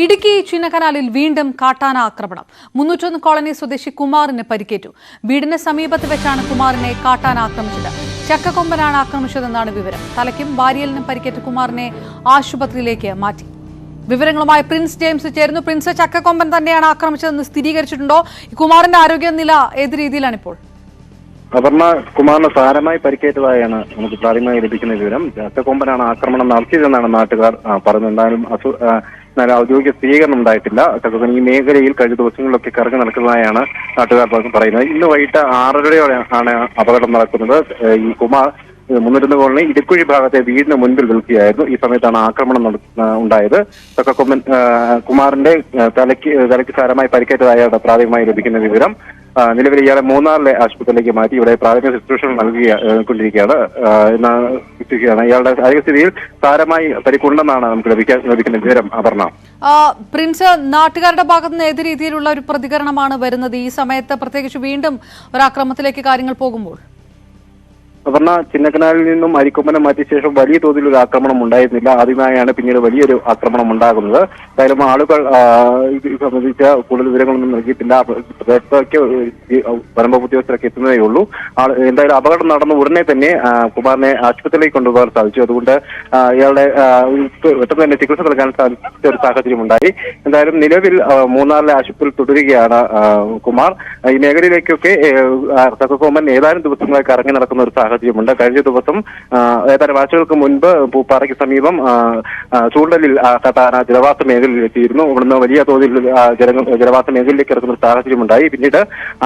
ഇടുക്കി ചിന്നക്കനാലിൽ വീണ്ടും കാട്ടാന ആക്രമണം. 301 കോളനി സ്വദേശി കുമാറിന് പരിക്കേറ്റു. വീടിന് സമീപത്ത് വെച്ചാണ് കുമാറിനെ കാട്ടാന ആക്രമിച്ചത്. ചക്കക്കൊമ്പനാണ് ആക്രമിച്ചതെന്നാണ് വിവരം. തലയ്ക്കും വാരിയലിനും പരിക്കേറ്റ കുമാറിനെ ആശുപത്രിയിലേക്ക് മാറ്റി. വിവരങ്ങളുമായി പ്രിൻസ് ജെയിംസ് ചേരുന്നു. പ്രിൻസ്, ചക്കക്കൊമ്പൻ തന്നെയാണ് ആക്രമിച്ചതെന്ന് സ്ഥിരീകരിച്ചിട്ടുണ്ടോ? കുമാറിന്റെ ആരോഗ്യനില ഏത് രീതിയിലാണിപ്പോൾ? അപർണ, കുമാറിന് സാരമായി പരിക്കേറ്റതായാണ് നമുക്ക് പ്രാഥമികമായി ലഭിക്കുന്ന വിവരം. ചക്കക്കൊമ്പനാണ് ആക്രമണം നടത്തിയതെന്നാണ് നാട്ടുകാർ പറഞ്ഞത്. എന്നാലും ഔദ്യോഗിക സ്ഥിരീകരണം ഉണ്ടായിട്ടില്ല. ചക്കക്കൊമ്പൻ ഈ മേഖലയിൽ കഴിഞ്ഞ ദിവസങ്ങളിലൊക്കെ കറങ്ങി നടക്കുന്നതായാണ് നാട്ടുകാർ പറയുന്നത്. ഇന്ന് വൈകിട്ട് 6:30 അപകടം നടക്കുന്നത്. ഈ കുമാർ 301 കോളനി ഇടുക്കുഴി ഭാഗത്തെ വീടിന് മുൻപിൽ നിൽക്കുകയായിരുന്നു. ഈ സമയത്താണ് ആക്രമണം ഉണ്ടായത്. ചക്കക്കൊമ്പൻ കുമാറിന്റെ തലയ്ക്ക് സാരമായി പരിക്കേറ്റതായാണ് പ്രാഥമികമായി ലഭിക്കുന്ന വിവരം. നിലവിൽ ഇയാളെ മൂന്നാറിലെ ആശുപത്രിയിലേക്ക് മാറ്റി ഇവിടെ പ്രാഥമിക ശുശ്രൂഷകൾ നൽകിക്കൊണ്ടിരിക്കുകയാണ്. ഇയാളുടെ ആരോഗ്യസ്ഥിതിയിൽ സാരമായി പരിക്കുണ്ടെന്നാണ് നമുക്ക് ലഭിക്കുന്ന വിവരം. അപർണ, പ്രിൻസ്, നാട്ടുകാരുടെ ഭാഗത്ത് നിന്ന് ഏത് രീതിയിലുള്ള ഒരു പ്രതികരണമാണ് വരുന്നത് ഈ സമയത്ത്, പ്രത്യേകിച്ച് വീണ്ടും ഒരാക്രമണത്തിലേക്ക് കാര്യങ്ങൾ പോകുമ്പോൾ? അപർണ, ചിന്നക്കനാലിൽ നിന്നും അരിക്കൊമ്പനെ മാറ്റിയ ശേഷം വലിയ തോതിൽ ഒരു ആക്രമണം ഉണ്ടായിരുന്നില്ല. ആദ്യമായാണ് പിന്നീട് വലിയൊരു ആക്രമണം ഉണ്ടാകുന്നത്. എന്തായാലും ആളുകൾ ഇത് സംബന്ധിച്ച കൂടുതൽ വിവരങ്ങളൊന്നും നൽകിയിട്ടില്ല. പ്രദേശത്തേക്ക് വനംവകുപ്പ് ഉദ്യോഗസ്ഥരൊക്കെ എത്തുന്നതേ ഉള്ളൂ. എന്തായാലും അപകടം നടന്ന ഉടനെ തന്നെ കുമാറിനെ ആശുപത്രിയിലേക്ക് കൊണ്ടുപോകാൻ സാധിച്ചു. അതുകൊണ്ട് ഇയാളുടെ പെട്ടെന്ന് തന്നെ ചികിത്സ നൽകാൻ സാധിച്ച ഒരു സാഹചര്യം ഉണ്ടായി. എന്തായാലും നിലവിൽ മൂന്നാറിലെ ആശുപത്രിയിൽ തുടരുകയാണ് കുമാർ. ഈ മേഖലയിലേക്കൊക്കെ ചക്കക്കൊമ്പൻ ഏതാനും ദിവസങ്ങളായി കറങ്ങി നടക്കുന്ന ഒരു സാഹചര്യമുണ്ട്. കഴിഞ്ഞ ദിവസം ഏതാനും ആഴ്ചകൾക്ക് മുൻപ് പൂപ്പാറയ്ക്ക് സമീപം ചൂണ്ടലിൽ കാട്ടാന ജലവാസ മേഖലയിൽ എത്തിയിരുന്നു. ഇവിടുന്ന് വലിയ തോതിൽ ജലവാസ മേഖലയിലേക്ക് ഇറക്കുന്ന ഒരു സാഹചര്യമുണ്ടായി. പിന്നീട്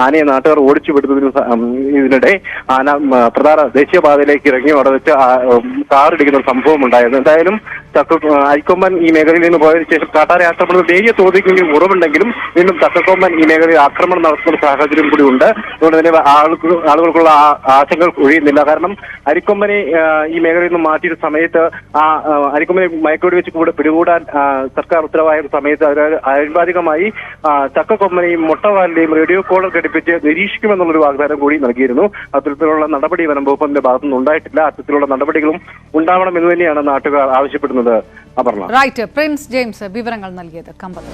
ആനയെ നാട്ടുകാർ ഓടിച്ചു വിടുന്നതിനിടെ ആന പ്രധാന ദേശീയപാതയിലേക്ക് ഇറങ്ങി അവിടെ വെച്ച് കാറിടിക്കുന്ന ഒരു സംഭവം ഉണ്ടായിരുന്നു. എന്തായാലും അരിക്കൊമ്പൻ ഈ മേഖലയിൽ നിന്ന് പോയതിനു ശേഷം കാട്ടാനെ ആക്രമണം നേരിയ തോതിൽ ഉറവുണ്ടെങ്കിലും വീണ്ടും ചക്കക്കൊമ്പൻ ഈ മേഖലയിൽ ആക്രമണം നടത്തുന്ന സാഹചര്യം കൂടി ഉണ്ട്. അതുകൊണ്ട് തന്നെ ആളുകൾക്കുള്ള ആശങ്കകൾ ഒഴിയുന്നില്ല. കാരണം അരിക്കൊമ്പനെ ഈ മേഖലയിൽ നിന്ന് മാറ്റിയ സമയത്ത് അരിക്കൊമ്പനെ മയക്കോടി വെച്ച് പിടികൂടാൻ സർക്കാർ ഉത്തരവായ സമയത്ത് ആനുപാതികമായി ചക്കക്കൊമ്പനെയും മുട്ടവാലിനെയും റേഡിയോ കോളർ ഘടിപ്പിച്ച് നിരീക്ഷിക്കുമെന്നുള്ളൊരു വാഗ്ദാനം കൂടി നൽകിയിരുന്നു. അത്തരത്തിലുള്ള നടപടി വനംവകുപ്പിന്റെ ഭാഗത്തുനിന്ന് ഉണ്ടായിട്ടില്ല. അത്തരത്തിലുള്ള നടപടികളും ഉണ്ടാവണമെന്ന് തന്നെയാണ് നാട്ടുകാർ ആവശ്യപ്പെടുന്നത്. അപർണ, റൈറ്റ്. പ്രിൻസ് ജെയിംസ് വിവരങ്ങൾ നൽകിയത് കമ്പത്ത്.